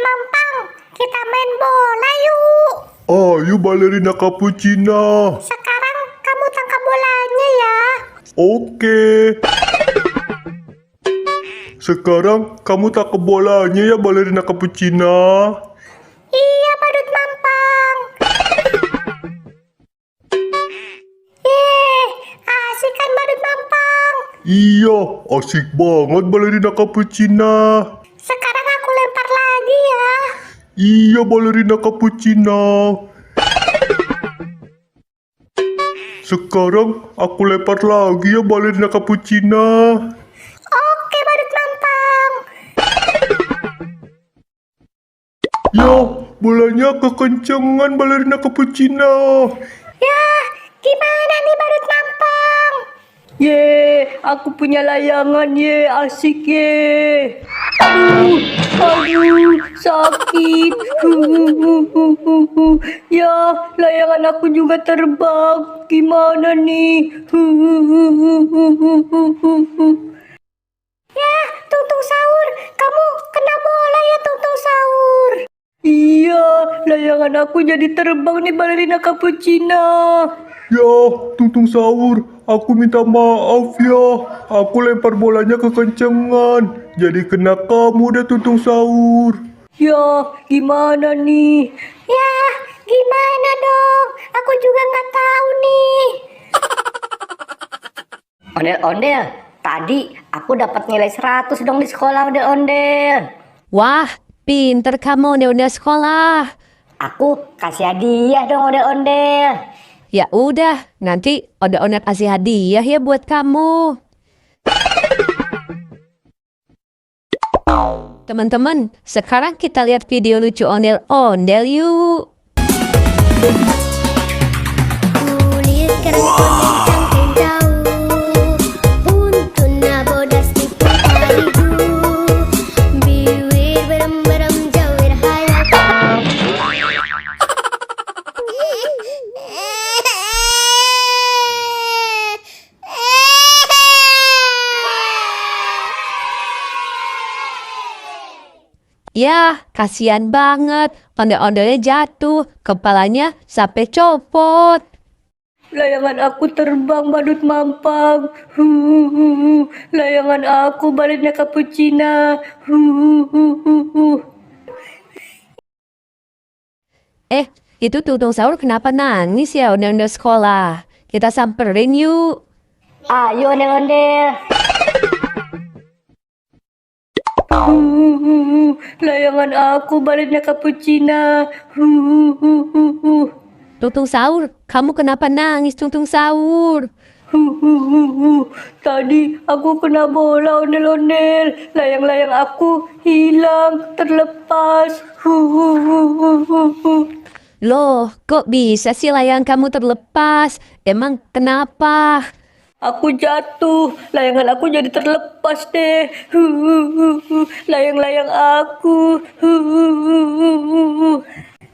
Mampang, kita main bola yuk. Ayo balerina cappuccino. Sekarang kamu tangkap bolanya ya. Oke. Sekarang kamu tangkap bolanya ya balerina cappuccino. Iya, Badut Mampang. Asik kan Badut Mampang? Iya, asik banget balerina cappuccino. Sekarang aku lempar lagi ya. Iya balerina cappuccino. Sekarang aku lempar lagi ya balerina cappuccino. Oke, Badut Mampang. Ya, bolanya kekencengan balerina cappuccino. Ya, gimana nih Badut Mampang? Aku punya layangan asik Aduh, sakit. Ya, layangan aku juga terbang. Gimana nih? Ya, Tuntung Sahur, kamu kena bola ya Tuntung Sahur. Iya, layangan aku jadi terbang nih balerina cappuccino. Ya, Tuntung Sahur, aku minta maaf ya. Aku lempar bolanya kekencengan. Jadi kena kamu deh Tuntung Sahur. Ya, gimana nih? Ya, gimana dong? Aku juga nggak tahu nih. Ondel-ondel, tadi aku dapat nilai 100 dong di sekolah, ondel-ondel. Wah, pinter kamu ondel-ondel sekolah. Aku kasih hadiah dong, ondel-ondel. Ya udah, nanti ondel-ondel kasih hadiah ya buat kamu. Teman-teman, sekarang kita lihat video lucu ondel-ondel yuk. Kulit kerang kuning cangkung jauh, buntutnya bodas tipu taliku, bibir berem-berem jawir hayal. Ya, kasihan banget. Ondel-ondelnya jatuh, kepalanya sampai copot. Layangan aku terbang Badut Mampang. Layangan aku baliknya cappuccino. Itu Tuntung Sahur kenapa nangis ya ondel-ondel sekolah? Kita samperin yuk. Ayo, ondel-ondel. Layangan aku baliknya cappuccino. Tuntung Sahur, kamu kenapa nangis Tuntung Sahur? Tadi aku kena bola ondel-ondel. Layang-layang aku hilang, terlepas. Loh, kok bisa sih layang kamu terlepas? Emang kenapa? Aku jatuh, layangan aku jadi terlepas deh. Layang-layang aku.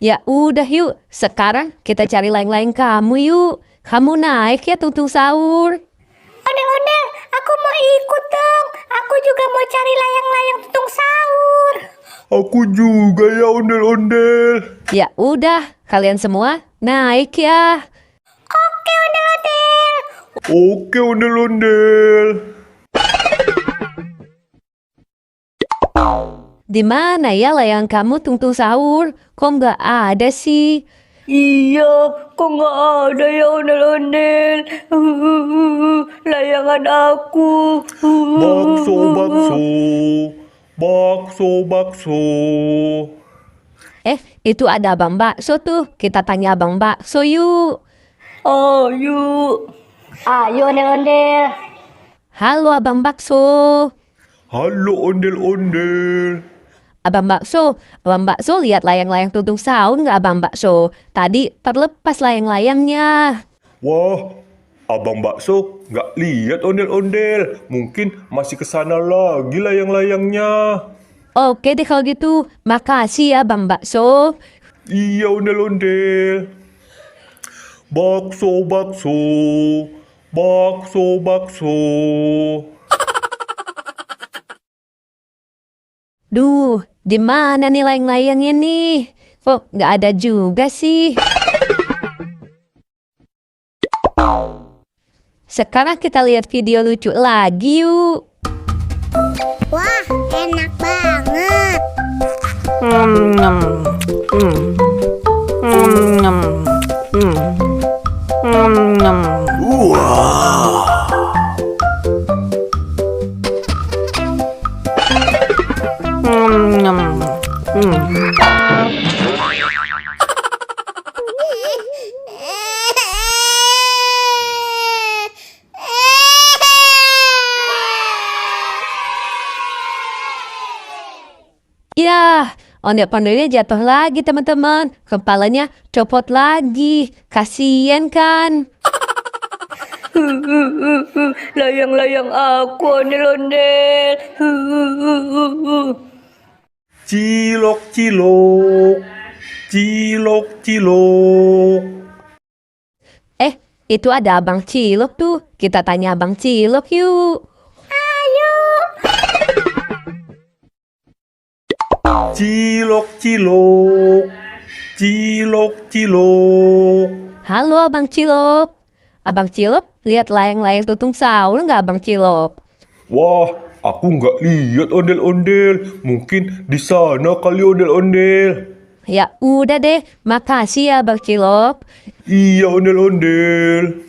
Ya udah yuk, sekarang kita cari layang-layang kamu yuk. Kamu naik ya Tuntung Sahur. Ondel-ondel, aku mau ikut dong. Aku juga mau cari layang-layang Tuntung Sahur. Aku juga ya ondel-ondel. Ya udah, kalian semua naik ya. Oke, ondel-ondel. Oke ondel-ondel. Di mana ya layang kamu Tuntung Sahur? Kok nggak ada sih? Iya, kok nggak ada ya ondel-ondel? Layangan aku. Bakso, bakso. Bakso, bakso. Itu ada abang bakso tuh. Kita tanya abang bakso yuk. Ayo. Ayo, ondel-ondel. Halo abang bakso. Halo ondel-ondel. Abang bakso lihat layang-layang Tuntung Sahur nggak abang bakso? Tadi terlepas layang-layangnya. Wah, abang bakso nggak lihat ondel-ondel. Mungkin masih kesana lagi layang-layangnya. Oke deh kalau gitu, makasih ya abang bakso. Iya ondel-ondel. Bakso, bakso. Bakso, bakso. Duh, di mana nih layang-layangnya nih? Kok nggak ada juga sih? Sekarang kita lihat video lucu lagi yuk. Wah, enak banget. Ya, ondel-ondelnya jatuh lagi teman-teman. Kepalanya copot lagi. Kasian kan? Layang-layang aku ondel-ondel. Cilok, cilok. Cilok, cilok. Itu ada Abang Cilok tuh. Kita tanya Abang Cilok yuk. Cilok, cilok. Cilok, cilok. Halo Abang Cilok. Abang Cilok, lihat layang-layang tutung sahur nggak Abang Cilok? Wah, aku nggak lihat ondel-ondel. Mungkin di sana kali ondel-ondel. Ya udah deh, makasih ya Abang Cilok. Iya, ondel-ondel.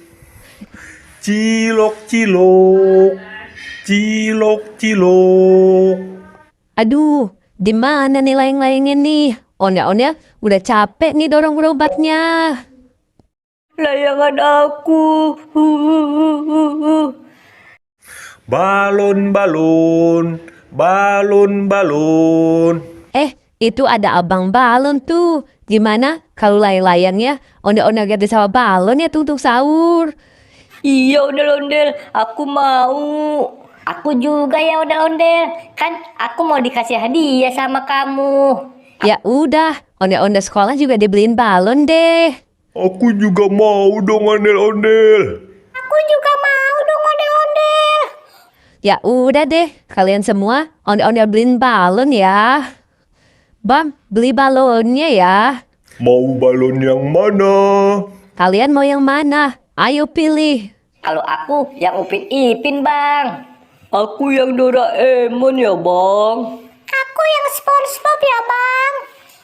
Cilok, cilok. Cilok, cilok. Aduh, di mana nih layang-layangnya nih? Ondel-ondel udah capek nih dorong gerobaknya. Layangan aku. Balon, balon. Balon, balon. Itu ada Abang Balon tuh. Gimana kalau layang-layangnya ondel-ondel ganti sama balon ya tutung sahur? Iya ondel-ondel, aku mau. Aku juga ya ondel-ondel. Kan aku mau dikasih hadiah sama kamu. Ya udah, ondel-ondel sekolah juga dibeliin balon deh. Aku juga mau dong ondel-ondel. Aku juga mau dong ondel-ondel. Ya udah deh, kalian semua ondel-ondel beliin balon ya. Bam, beli balonnya ya. Mau balon yang mana? Kalian mau yang mana? Ayo pilih. Kalau aku yang Upin Ipin, Bang. Aku yang Doraemon ya bang. Aku yang SpongeBob ya, Bang.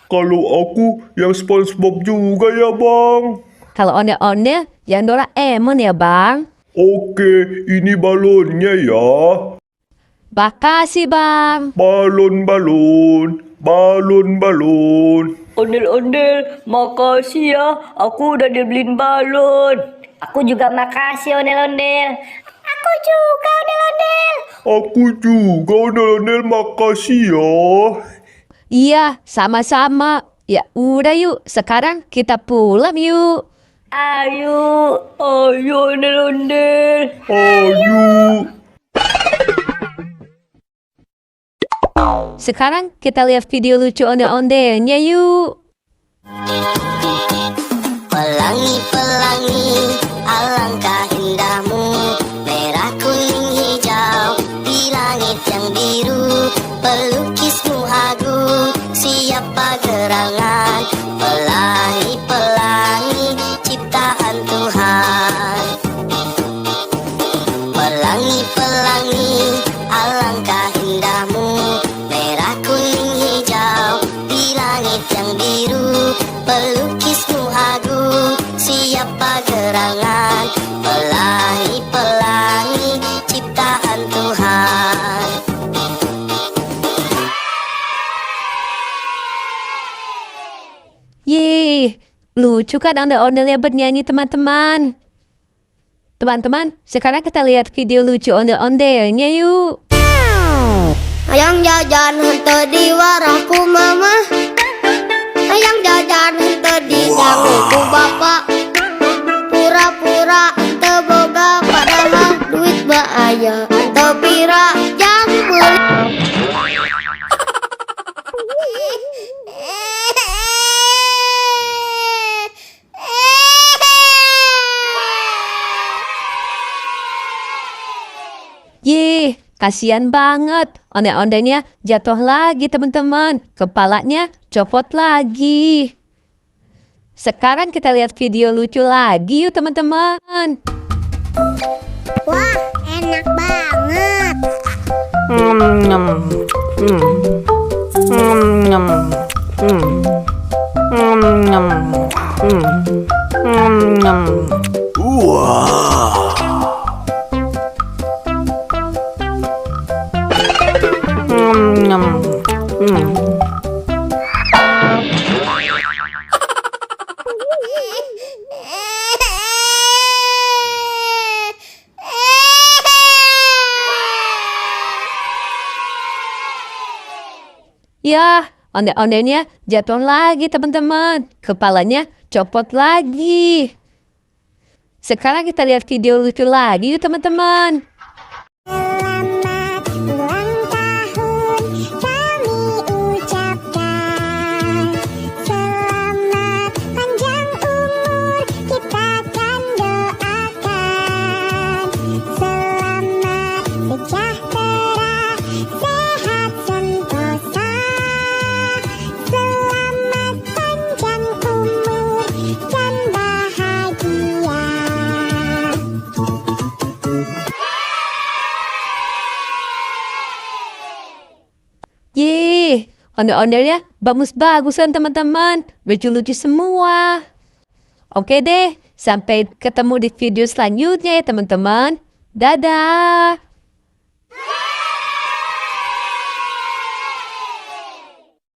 Kalau aku yang SpongeBob juga ya bang. Kalau ondel-ondel, yang Doraemon ya bang. Oke, ini balonnya ya. Makasih bang. Balon, balon. Balon, balon. Ondel-ondel, makasih ya. Aku udah dibeliin balon. Aku juga makasih ondel-ondel. Aku juga ondel-ondel. Aku juga ondel-ondel makasih ya. Iya, sama-sama. Ya udah yuk, sekarang kita pulang yuk. Ayo ondel-ondel. Ayo. Sekarang kita lihat video lucu ondel-ondelnya yuk. Pelangi-pelangi, alangkah indahmu, merah kuning hijau di langit yang biru. Pelukismu agung, siapa gerangan, pelangi-pelangi ciptaan Tuhan. Pelangi-pelangi, alangkah indahmu, merah kuning hijau di langit yang biru. Pelukismu agung, siapa gerangan, pelangi-pelangi ciptaan Tuhan. Yeay, lucu kan ondel-ondelnya bernyanyi teman-teman. Teman-teman, sekarang kita lihat video lucu ondel-ondelnya yuk. Hayang jajan henteu di warahku mama, hayang jajan henteu di danguku bapak. Pura-pura teu boga padahal duit baaya, teu pira jang meuli. Yeay, Kasian banget. Onde-ondenya jatuh lagi teman-teman. Kepalanya copot lagi. Sekarang kita lihat video lucu lagi yuk teman-teman. Wah, enak banget. Ya, onde-ondenya jatuh lagi teman-teman. Kepalanya copot lagi. Sekarang kita lihat video lucu lagi yuk teman-teman. Selamat ulang tahun kami ucapkan. Selamat panjang umur kita kan doakan. Selamat sejahtera, sehat sentosa. Selamat panjang umur dan bahagia. Yeay, onde-ondenya bagus-bagusan teman-teman. Lucu-lucu semua. Oke deh, sampai ketemu di video selanjutnya ya teman-teman. Dadah.